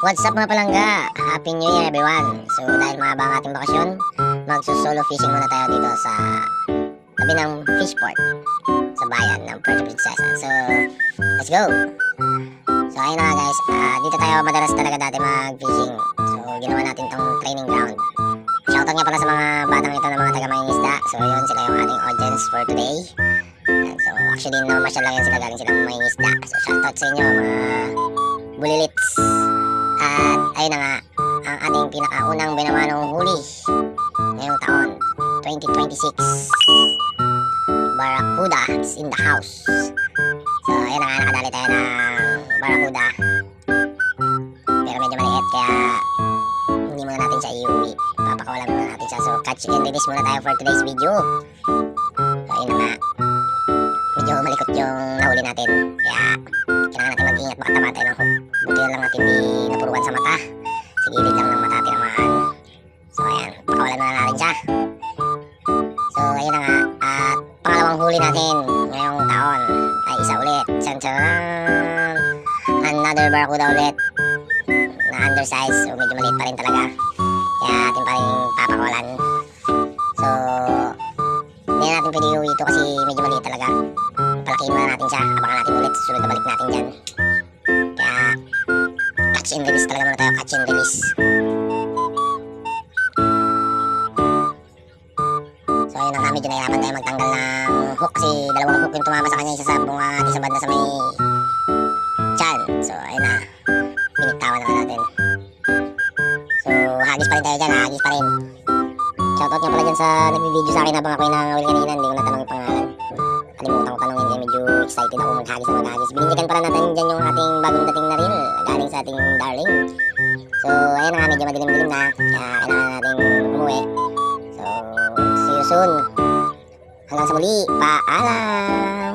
What's up mga palangga? Happy New Year everyone! So dahil mahaba ang ating bakasyon, magsusolo fishing muna tayo dito sa tabi ng fishport sa bayan ng Puerto Princesa. So let's go! So ayun na nga guys, dito tayo madalas talaga dati mag-fishing. So ginawa natin tong training ground. Shoutout nga pala sa mga batang ito na mga taga-mangingisda. So yun, sila yung ating audience for today. And so actually namasyal lang yan sila, galing silang mangingisda. So shoutout sa inyo mga bulilits. At ayun na nga, ang ating pinakaunang binamanong huli ngayong taon 2026. Barracuda is in the house. So ayun na nga, nakadali tayo ng barracuda, pero medyo maliit kaya hindi muna natin siya iuwi, papakawalan muna natin siya. So catch and release muna tayo for today's video. So ayun na nga, medyo malikot yung nahuli natin, kaya kailangan natin mag-ingat, baka tama tayo ng hook. Buti na lang natin di napuruan sa mata, sa gilid lang ng mata tinamaan. So ayan, pakawalan na natin siya. So ayun na nga, at pangalawang huli natin ngayong taon ay isa ulit. Tsan-tsan! Another barracuda ulit na undersize, so medyo maliit pa rin talaga, kaya atin pa rin papakawalan. So hindi na natin pwede iuwi ito kasi medyo maliit talaga. Palakihin muna natin siya, abangan natin ulit susunod na balik natin dyan. Kaya catch and release talaga muna tayo, catch and release. So ayun na nga, medyo nahirapan tayo magtanggal ng hook kasi dalawang hook yung tumama sa kanya, isa sa bunga at isa banda sa may chan. So ayun na, pinitawan na natin. So hagis pa rin tayo dyan, hagis pa rin. Shoutout nga pala dyan sa nag-video sa akin habang ako yung nangawil kanina, hindi ko natanong yung pangalan. Kalimutan ko tanongin, kaya medyo excited ako maghagis na maghagis. Binindigan pala natin dyan yung ating bagong dating na reel galing sa ating darling. So ayun na nga, medyo madilim-dilim na, kaya kailangan natin umuwi. So see you soon. Hanggang sa muli, paalam!